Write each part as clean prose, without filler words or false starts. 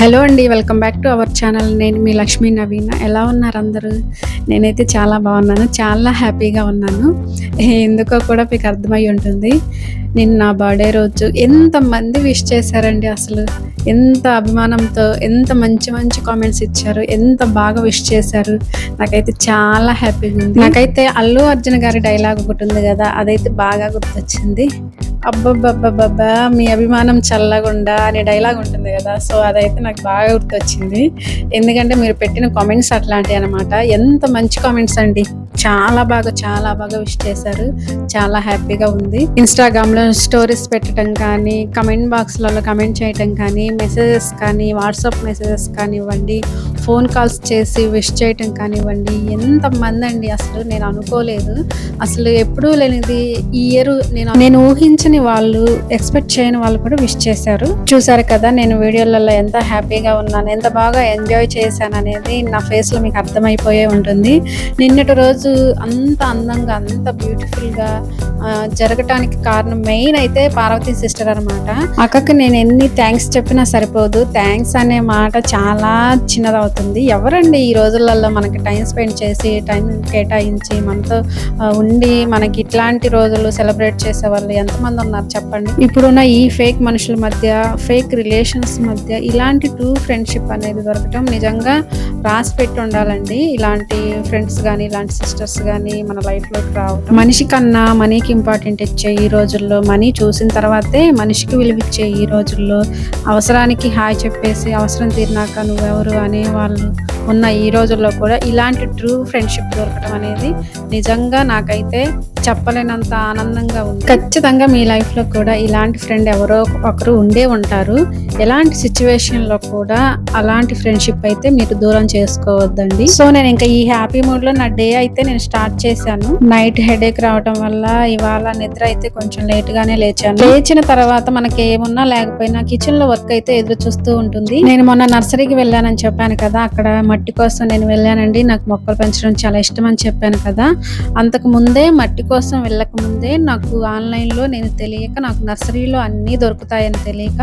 Hello అండి, welcome back to our channel. నేను మీ లక్ష్మీ నవీన. ఎలా ఉన్నారు అందరూ? నేనైతే చాలా బాగున్నాను, చాలా హ్యాపీగా ఉన్నాను. ఎందుకో కూడా మీకు అర్థమై ఉంటుంది. నేను నా బర్త్డే రోజు ఎంతమంది విష్ చేశారండి. అసలు ఎంత అభిమానంతో, ఎంత మంచి మంచి కామెంట్స్ ఇచ్చారు, ఎంత బాగా విష్ చేశారు. నాకైతే చాలా హ్యాపీగా ఉంది. నాకైతే అల్లు అర్జున్ గారి డైలాగ్ ఒకటి ఉంది కదా, అదైతే బాగా గుర్తొచ్చింది. అబ్బబ్బబ్బబ్బబ్బా మీ అభిమానం చల్లగుండా అనే డైలాగ్ ఉంటుంది కదా, సో అదైతే నాకు బాగా గుర్తొచ్చింది. ఎందుకంటే మీరు పెట్టిన కామెంట్స్ అట్లాంటివి అనమాట. ఎంత మంచి కామెంట్స్ అండి, చాలా బాగా విష్ చేశారు. చాలా హ్యాపీగా ఉంది. ఇన్స్టాగ్రామ్లో స్టోరీస్ పెట్టడం కానీ, కమెంట్ బాక్స్లలో కమెంట్ చేయటం కానీ, మెసేజెస్ కానీ, వాట్సాప్ మెసేజెస్ కానివ్వండి, ఫోన్ కాల్స్ చేసి విష్ చేయటం కానివ్వండి, ఎంతమంది అండి. అసలు నేను అనుకోలేదు, అసలు ఎప్పుడూ లేనిది ఈ ఇయర్ నేను ఊహించని వాళ్ళు, ఎక్స్పెక్ట్ చేయని వాళ్ళు కూడా విష్ చేశారు. చూసారు కదా నేను వీడియోలలో ఎంత హ్యాపీగా ఉన్నాను, ఎంత బాగా ఎంజాయ్ చేశాను అనేది నా ఫేస్లో మీకు అర్థమైపోయే ఉంటుంది. నిన్నటి రోజు అంత అందంగా, అంత బ్యూటిఫుల్గా జరగటానికి కారణం మెయిన్ అయితే పార్వతీ సిస్టర్ అనమాట. అక్కకి నేను ఎన్ని థ్యాంక్స్ చెప్పినా సరిపోదు. థ్యాంక్స్ అనే మాట చాలా చిన్నదవుతుంది. ఎవరండి ఈ రోజులలో మనకి టైం స్పెండ్ చేసి, టైం కేటాయించి మనతో ఉండి మనకి ఇట్లాంటి రోజులు సెలబ్రేట్ చేసే వాళ్ళు ఎంతమంది ఉన్నారు చెప్పండి. ఇప్పుడున్న ఈ ఫేక్ మనుషుల మధ్య, ఫేక్ రిలేషన్స్ మధ్య ఇలాంటి ట్రూ ఫ్రెండ్షిప్ అనేది దొరకటం నిజంగా రాసి పెట్టి ఉండాలండి. ఇలాంటి ఫ్రెండ్స్ కానీ, ఇలాంటి సిస్టర్స్ కానీ మన లైఫ్లోకి రావటం. మనిషి కన్నా మనీకి ఇంపార్టెంట్ ఇచ్చే ఈ రోజుల్లో, మనీ చూసిన తర్వాతే మనిషికి విలువిచ్చే ఈ రోజుల్లో, అవసరానికి హాయ్ చెప్పేసి అవసరం తీరినాక నువ్వెవరు అనే వాళ్ళు ఉన్న ఈ రోజుల్లో కూడా ఇలాంటి ట్రూ ఫ్రెండ్షిప్ దొరకడం అనేది నిజంగా నాకైతే చెప్పలేనంత ఆనందంగా ఉంది. ఖచ్చితంగా మీ లైఫ్లో కూడా ఇలాంటి ఫ్రెండ్ ఎవరో ఒకరు ఉండే ఉంటారు. ఎలాంటి సిచ్యువేషన్లో కూడా అలాంటి ఫ్రెండ్షిప్ అయితే మీరు దూరం చేసుకోవద్దండి. సో నేను ఇంకా ఈ హ్యాపీ మూడ్లో నా డే అయితే నేను స్టార్ట్ చేశాను. నైట్ హెడేక్ రావడం వల్ల ఇవాళ నిద్ర అయితే కొంచెం లేట్గానే లేచాను. లేచిన తర్వాత మనకి ఏమున్నా లేకపోయినా కిచెన్లో వర్క్ అయితే ఎదురు చూస్తూ ఉంటుంది. నేను మొన్న నర్సరీకి వెళ్ళానని చెప్పాను కదా, అక్కడ మట్టి కోసం నేను వెళ్ళానండి. నాకు మొక్కలు పెంచడం చాలా ఇష్టం అని చెప్పాను కదా. అంతకు ముందే మట్టి కోసం వెళ్ళక ముందే నాకు ఆన్లైన్లో, నేను తెలియక, నాకు నర్సరీలో అన్నీ దొరుకుతాయని తెలియక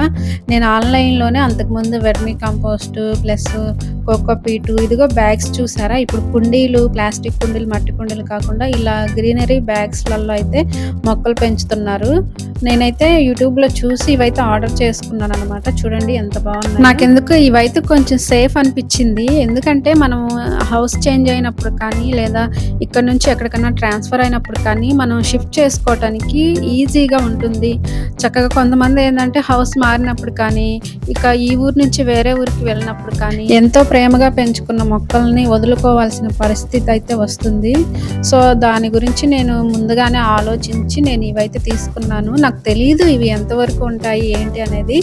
నేను ఆన్లైన్లోనే అంతకుముందు వెర్మీ కంపోస్ట్ ప్లస్ కోకోపీటు, ఇదిగో బ్యాగ్స్ చూసారా, ఇప్పుడు కుండీలు, ప్లాస్టిక్ కుండీలు, మట్టి కుండీలు కాకుండా ఇలా గ్రీనరీ బ్యాగ్స్లలో అయితే మొక్కలు పెంచుతున్నారు. నేనైతే యూట్యూబ్లో చూసి ఇవైతే ఆర్డర్ చేసుకున్నాను అనమాట. చూడండి ఎంత బాగున్నాయి. నాకెందుకు ఇవైతే కొంచెం సేఫ్ అనిపించింది. ఎందుకంటే మనం హౌస్ చేంజ్ అయినప్పుడు కానీ, లేదా ఇక్కడ నుంచి ఎక్కడికైనా ట్రాన్స్ఫర్ అయినప్పుడు కానీ మనం షిఫ్ట్ చేసుకోవటానికి ఈజీగా ఉంటుంది. చక్కగా కొంతమంది ఏంటంటే హౌస్ మారినప్పుడు కానీ, ఇక ఈ ఊరు నుంచి వేరే ఊరికి వెళ్ళినప్పుడు కానీ ఎంతో ప్రేమగా పెంచుకున్న మొక్కల్ని వదులుకోవాల్సిన పరిస్థితి అయితే వస్తుంది. సో దాని గురించి నేను ముందుగానే ఆలోచించి నేను ఇవైతే తీసుకున్నాను. నాకు తెలియదు ఇవి ఎంతవరకు ఉంటాయి ఏంటి అనేది,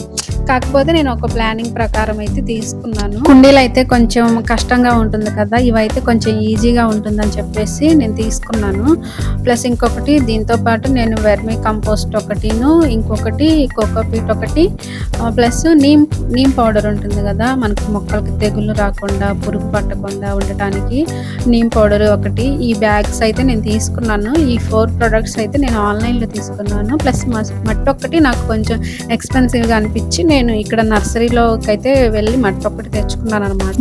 కాకపోతే నేను ఒక ప్లానింగ్ ప్రకారం అయితే తీసుకున్నాను. కుండీలు అయితే కొంచెం కష్టంగా ఉంటుంది కదా, ఇవైతే కొంచెం ఈజీగా ఉంటుందని చెప్పేసి నేను తీసుకున్నాను. ప్లస్ ఇంకొకటి దీంతో పాటు నేను వెర్మీ కంపోస్ట్ ఒకటిను, ఇంకొకటి కోకోపీట్ ఒకటి, ప్లస్ నీమ్ పౌడర్ ఉంటుంది కదా, మనకు మొక్కలకి తెగుళ్ళు రాకుండా, పురుగు పట్టకుండా ఉండటానికి నీమ్ పౌడర్ ఒకటి. ఈ బ్యాగ్స్ అయితే నేను తీసుకున్నాను. ఈ 4 ప్రొడక్ట్స్ అయితే నేను ఆన్లైన్లో తీసుకున్నాను. ప్లస్ మట్టి ఒకటి నాకు కొంచెం ఎక్స్పెన్సివ్గా అనిపించి నేను ఇక్కడ నర్సరీలోకి అయితే వెళ్ళి మట్టి ఒకటి తెచ్చుకున్నాను అనమాట.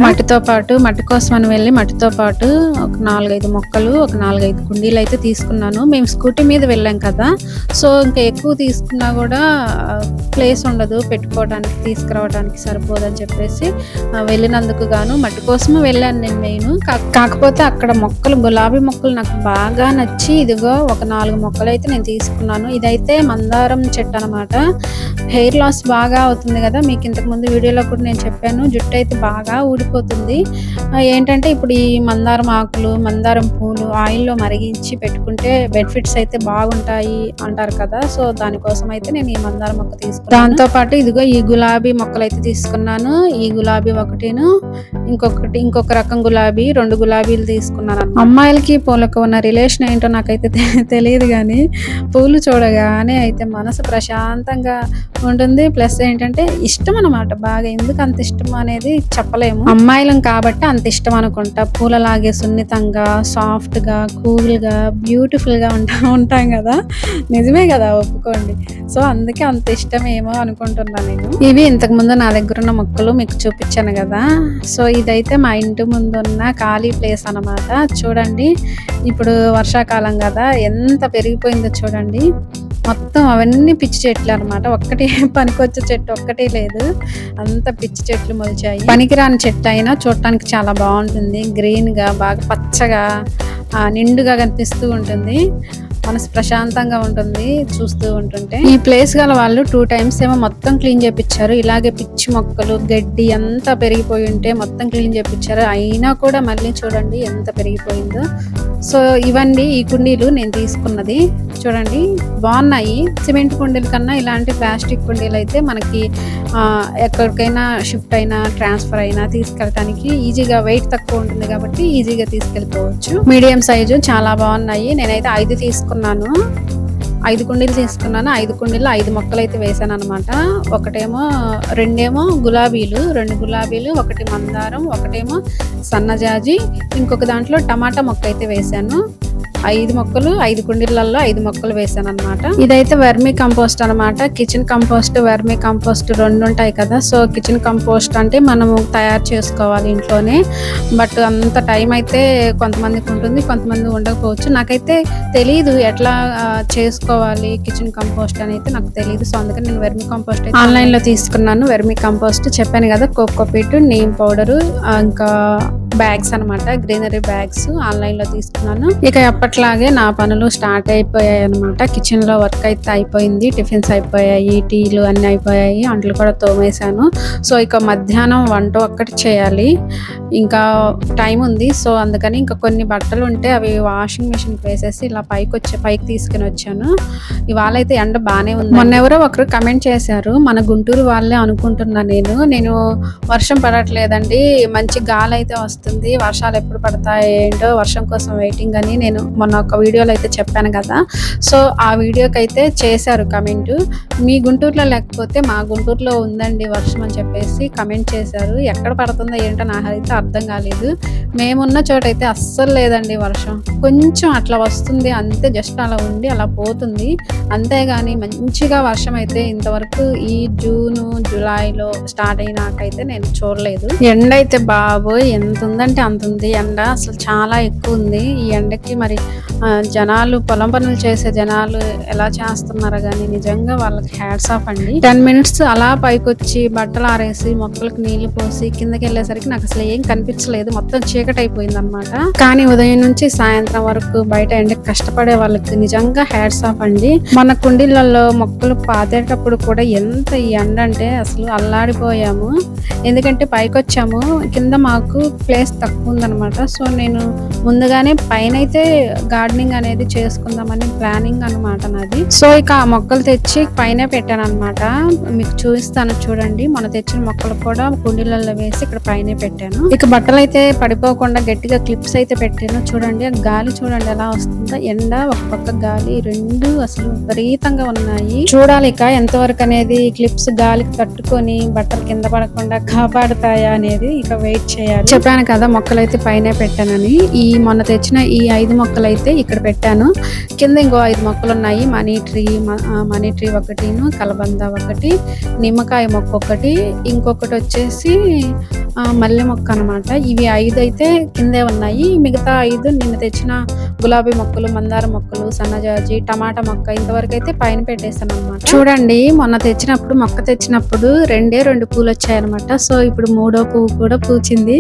మట్టి కోసం అని వెళ్ళి మట్టితో పాటు ఒక 4-5 మొక్కలు, ఒక 4-5 కుండీలు అయితే తీసుకున్నాను. మేము స్కూటీ మీద వెళ్ళాం కదా, సో ఇంకా ఎక్కువ తీసుకున్నా కూడా ప్లేస్ ఉండదు పెట్టుకోవడానికి, తీసుకురావడానికి సరిపోదని చెప్పేసి వెళ్ళినందుకు గాను మట్టి కోసమే వెళ్ళాను నేను మెయిన్. కాకపోతే అక్కడ మొక్కలు, గులాబీ మొక్కలు నాకు బాగా నచ్చి ఇదిగో ఒక 4 మొక్కలు అయితే నేను తీసుకున్నాను. ఇదైతే మందారం చెట్టు అనమాట. హెయిర్ లాస్ బాగా అవుతుంది కదా, మీకు ఇంతకు ముందు వీడియోలో కూడా నేను చెప్పాను. జుట్టు అయితే బాగా ఊడిపోతుంది. ఏంటంటే ఇప్పుడు ఈ మందారం ఆకులు, మందారం పూలు ఆయిల్లో మరిగించి పెట్టుకుంటే బెనిఫిట్స్ అయితే బాగుంటాయి అంటారు కదా, సో దానికోసం అయితే నేను ఈ మందారం మొక్క తీసుకున్నాను. దాంతో పాటు ఇదిగో ఈ గులాబీ మొక్కలు అయితే తీసుకున్నాను. ఈ గులాబీ ఒకటిను, ఇంకొక రకం గులాబీ, 2 గులాబీలు తీసుకున్నాను. అమ్మాయిలకి పూలకు ఉన్న రిలేషన్ ఏంటో నాకైతే తెలియదు కానీ పూలు చూడగానే అయితే మనసు ప్రశాంతంగా ఉంటుంది. ప్లస్ ఏంటంటే ఇష్టం అనమాట బాగా. ఎందుకు అంత ఇష్టం అనేది చెప్పలేము. అమ్మాయిలం కాబట్టి అంత ఇష్టం అనుకుంటా. పూలలాగే సున్నితంగా, సాఫ్ట్గా, కూల్గా, బ్యూటిఫుల్గా ఉంటాం కదా. నిజమే కదా, ఒప్పుకోండి. సో అందుకే అంత ఇష్టమేమో అనుకుంటున్నాను నేను. ఇవి ఇంతకుముందు నా దగ్గర ఉన్న మొక్కలు మీకు చూపించాను కదా. సో ఇదైతే మా ఇంటి ముందు ఉన్న ఖాళీ ప్లేస్ అనమాట. చూడండి, ఇప్పుడు వర్షాకాలం కదా, ఎంత పెరిగిపోయిందో చూడండి. మొత్తం అవన్నీ పిచ్చి చెట్లు అనమాట. ఒక్కటి పనికొచ్చే చెట్టు ఒక్కటే లేదు, అంత పిచ్చి చెట్లు మొలిచాయి. పనికిరాని చెట్టు అయినా చూడటానికి చాలా బాగుంటుంది. గ్రీన్గా బాగా పచ్చగా నిండుగా కనిపిస్తూ ఉంటుంది. మనసు ప్రశాంతంగా ఉంటుంది చూస్తూ ఉంటుంటే. ఈ ప్లేస్ గల వాళ్ళు 2 times ఏమో మొత్తం క్లీన్ చేపించారు. ఇలాగే పిచ్చి మొక్కలు, గడ్డి అంతా పెరిగిపోయి ఉంటే మొత్తం క్లీన్ చేపించారు. అయినా కూడా మళ్ళీ చూడండి ఎంత పెరిగిపోయిందో. సో ఇవన్నీ ఈ కుండీలు నేను తీసుకున్నది. చూడండి బాగున్నాయి. సిమెంట్ కుండీల కన్నా ఇలాంటి ప్లాస్టిక్ కుండీలు అయితే మనకి ఎక్కడికైనా షిఫ్ట్ అయినా, ట్రాన్స్ఫర్ అయినా తీసుకెళ్ళడానికి ఈజీగా, వెయిట్ తక్కువ ఉంటుంది కాబట్టి ఈజీగా తీసుకెళ్ళిపోవచ్చు. మీడియం సైజు చాలా బాగున్నాయి. నేనైతే 5 తీసుకున్నాను. 5 కుండీలు తీసుకున్నాను. 5 కుండీలు 5 మొక్కలు అయితే వేసాను అనమాట. రెండేమో గులాబీలు, 2 గులాబీలు, 1 మందారం, ఒకటేమో సన్నజాజి, ఇంకొక దాంట్లో టమాటా మొక్క అయితే వేసాను. 5 మొక్కలు 5 కుండీలలో 5 మొక్కలు వేసాను అనమాట. ఇదైతే వెర్మీ కంపోస్ట్ అనమాట. కిచెన్ కంపోస్ట్, వెర్మీ కంపోస్ట్ 2 ఉంటాయి కదా. సో కిచెన్ కంపోస్ట్ అంటే మనము తయారు చేసుకోవాలి ఇంట్లోనే. బట్ అంత టైం అయితే కొంతమందికి ఉంటుంది, కొంతమంది ఉండకపోవచ్చు. నాకైతే తెలీదు ఎట్లా చేసుకోవాలి కిచెన్ కంపోస్ట్ అని అయితే నాకు తెలియదు. సో అందుకని నేను వెర్మీ కంపోస్ట్ అయితే ఆన్లైన్లో తీసుకున్నాను. వెర్మీ కంపోస్ట్ చెప్పాను కదా, కోకోపీట్, నీమ్ పౌడరు, ఇంకా బ్యాగ్స్ అనమాట, గ్రీనరీ బ్యాగ్స్ ఆన్లైన్లో తీసుకున్నాను. ఇక ఎప్పట్లాగే నా పనులు స్టార్ట్ అయిపోయాయి అనమాట. కిచెన్లో వర్క్ అయితే అయిపోయింది. టిఫిన్స్ అయిపోయాయి, టీలు అన్నీ అయిపోయాయి, అంట్లు కూడా తోమేశాను. సో ఇక మధ్యాహ్నం వంట ఒక్కటి చేయాలి. ఇంకా టైం ఉంది. సో అందుకని ఇంకా కొన్ని బట్టలు ఉంటే అవి వాషింగ్ మిషన్కి వేసేసి ఇలా పైకి తీసుకుని వచ్చాను. ఇవాళ అయితే ఎండ బాగానే ఉంది. మొన్న ఎవరో ఒకరు కమెంట్ చేశారు, మన గుంటూరు వాళ్ళే అనుకుంటున్నా నేను వర్షం పడట్లేదండి, మంచి గాలి అయితే వస్తుంది, వర్షాలు ఎప్పుడు పడతాయి ఏంటో, వర్షం కోసం వెయిటింగ్ అని నేను మొన్న ఒక వీడియోలో అయితే చెప్పాను కదా. సో ఆ వీడియోకి అయితే చేశారు కమెంట్. మీ గుంటూరులో లేకపోతే మా గుంటూరులో ఉందండి వర్షం అని చెప్పేసి కమెంట్ చేశారు. ఎక్కడ పడుతుందో ఏంటో నాకైతే అర్థం కాలేదు. మేమున్న చోట అయితే అస్సలు లేదండి వర్షం. కొంచెం అట్లా వస్తుంది అంతే, జస్ట్ అలా ఉండి అలా పోతుంది అంతేగాని మంచిగా వర్షం అయితే ఇంతవరకు ఈ జూను జూలైలో స్టార్ట్ అయినాకైతే నేను చూడలేదు. ఎండ అయితే బాబోయ్ ఎంత ఉందంటే అంత ఉంది. ఎండ అసలు చాలా ఎక్కువ ఉంది. ఈ ఎండకి మరి జనాలు, పొలం పనులు చేసే జనాలు ఎలా చేస్తున్నారో కానీ నిజంగా వాళ్ళకి హ్యాట్స్ ఆఫ్ అండి. 10 minutes అలా పైకొచ్చి బట్టలు ఆరేసి మొక్కలకు నీళ్లు పోసి కిందకి వెళ్ళేసరికి నాకు అసలు ఏం కనిపించలేదు. మొత్తం చీకటి అయిపోయింది అనమాట. కానీ ఉదయం నుంచి సాయంత్రం వరకు బయట ఎండకి కష్టపడే వాళ్ళకి నిజంగా హ్యాట్స్ ఆఫ్ అండి. మన కుండీలలో మొక్కలు పాతేటప్పుడు కూడా ఎంత ఈ ఎండ అంటే అసలు అల్లాడిపోయాము. ఎందుకంటే పైకి వచ్చాము, కింద మాకు ప్లేస్ తక్కువ ఉందనమాట. సో నేను ముందుగానే పైన అయితే గార్డెనింగ్ అనేది చేసుకుందామని ప్లానింగ్ అనమాట నాది. సో ఇక ఆ మొక్కలు తెచ్చి పైన పెట్టాను అనమాట. మీకు చూపిస్తాను చూడండి. మన తెచ్చిన మొక్కలు కూడా కుండీలలో వేసి ఇక్కడ పైన పెట్టాను. ఇక బట్టలు అయితే పడిపోకుండా గట్టిగా క్లిప్స్ అయితే పెట్టాను. చూడండి గాలి చూడండి ఎలా వస్తుందో. ఎండ ఒక పక్క గాలి, రెండు అసలు విపరీతంగా ఉన్నాయి. చూడాలి ఇక ఎంతవరకు అనేది క్లిప్స్ గాలికి తట్టుకొని బట్టలు కింద పడకుండా కాపాడుతాయా అనేది ఇక వెయిట్ చేయాలి. చెప్పాను కదా మొక్కలు అయితే పైన పెట్టానని. ఈ మొన్న తెచ్చిన ఈ 5 మొక్కలు అయితే ఇక్కడ పెట్టాను. కింద ఇంకో 5 మొక్కలు ఉన్నాయి. మనీ ట్రీ ఒకటిను, కలబంద ఒకటి, నిమ్మకాయ మొక్క ఒకటి, ఇంకొకటి వచ్చేసి మల్లె మొక్క అనమాట. ఇవి 5 అయితే కిందే ఉన్నాయి. మిగతా 5 నిన్న తెచ్చిన గులాబీ మొక్కలు, మందార మొక్కలు, సన్నజాజి, టమాటా మొక్క ఇంతవరకు అయితే పైన పెట్టేస్తాను అనమాట. చూడండి మొన్న మొక్క తెచ్చినప్పుడు 2 పూలు వచ్చాయన్నమాట. సో ఇప్పుడు 3వ పువ్వు కూడా పూచింది.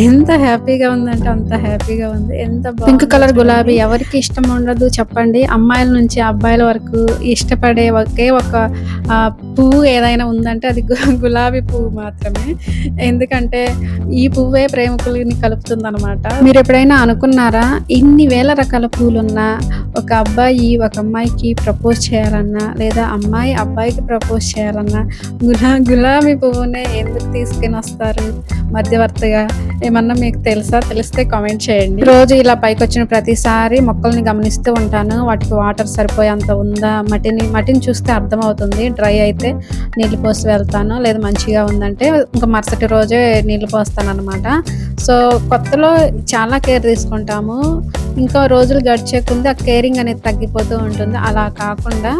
ఎంత హ్యాపీగా ఉందంటే అంత హ్యాపీగా ఉంది. ఎంత పింక్ కలర్ గులాబీ ఎవరికి ఇష్టం ఉండదు చెప్పండి. అమ్మాయిల నుంచి అబ్బాయిల వరకు ఇష్టపడే ఒకే ఒక పువ్వు ఏదైనా ఉందంటే అది గులాబీ పువ్వు మాత్రమే. ఎందుకంటే ఈ పువ్వే ప్రేమికులని కలుపుతుంది అనమాట. మీరు ఎప్పుడైనా అనుకున్నారా ఇన్ని వేల రకాల పూలున్నా, ఒక అబ్బాయి ఒక అమ్మాయికి ప్రపోజ్ చేయాలన్నా, లేదా అమ్మాయి అబ్బాయికి ప్రపోజ్ చేయాలన్నా గులాబీ పువ్వునే ఎందుకు తీసుకొనొస్తారు మధ్యవర్తిగా? ఏమన్నా మీకు తెలుసా? తెలిస్తే కామెంట్ చేయండి. రోజు ఇలా పైకొచ్చిన ప్రతిసారి మొక్కల్ని గమనిస్తూ ఉంటాను. వాటికి వాటర్ సరిపోయేంత ఉందా? మట్టిని చూస్తే అర్థమవుతుంది. డ్రై అయితే నీళ్ళు పోసి వెళ్తాను. లేదా మంచిగా ఉందంటే ఇంకా మరుసటి రోజే నీళ్ళు పోస్తాననమాట. సో, కొత్తలో చాలా కేర్ తీసుకుంటాము. ఇంకా రోజులు గడిచే కొద్దీ ఆ కేరింగ్ అనేది తగ్గిపోతూ ఉంటుంది. అలా కాకుండా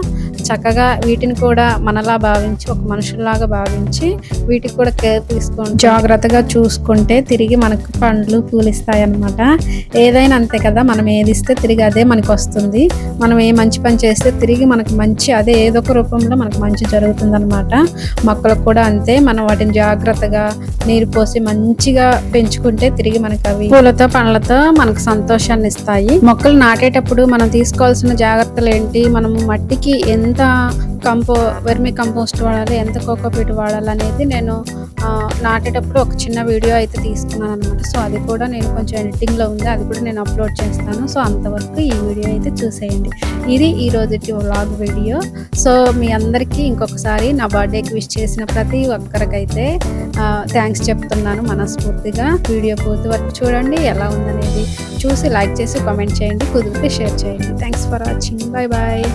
చక్కగా వీటిని కూడా మనలా భావించి, ఒక మనుషుల్లాగా భావించి వీటికి కూడా కేర్ తీసుకొని జాగ్రత్తగా చూసుకుంటే తిరిగి మనకు పండ్లు పూలిస్తాయన్నమాట. ఏదైనా అంతే కదా, మనం ఏది ఇస్తే తిరిగి అదే మనకు వస్తుంది. మనం ఏ మంచి పని చేస్తే తిరిగి మనకు మంచి అదే ఏదో ఒక రూపంలో మనకు మంచి జరుగుతుందన్నమాట. మొక్కలకు కూడా అంతే, మనం వాటిని జాగ్రత్తగా నీరు పోసి మంచిగా పెంచుకుంటే తిరిగి మనకు అవి పూలతో పండ్లతో మనకు సంతోషాన్ని ఇస్తాయి. మొక్కలు నాటేటప్పుడు మనం తీసుకోవాల్సిన జాగ్రత్తలు ఏంటి? మనము మట్టికి ఎంత వెర్మి కంపోస్ట్ వాడాలి, ఎంత కోకోపీట్ వాడాలి అనేది నేను నాటేటప్పుడు ఒక చిన్న వీడియో అయితే తీసుకున్నాను అనమాట. సో అది కూడా నేను కొంచెం ఎడిటింగ్లో ఉంది, అది కూడా నేను అప్లోడ్ చేస్తాను. సో అంతవరకు ఈ వీడియో అయితే చూసేయండి. ఇది ఈ రోజుటి వ్లాగ్ వీడియో. సో మీ అందరికీ ఇంకొకసారి నా బర్త్డేకి విష్ చేసిన ప్రతి ఒక్కరికైతే థ్యాంక్స్ చెప్తున్నాను మనస్ఫూర్తిగా. వీడియో పూర్తి వరకు చూడండి, ఎలా ఉందనేది చూసి లైక్ చేసి కామెంట్ చేయండి, కుదిరితే షేర్ చేయండి. Thanks for watching. Bye bye.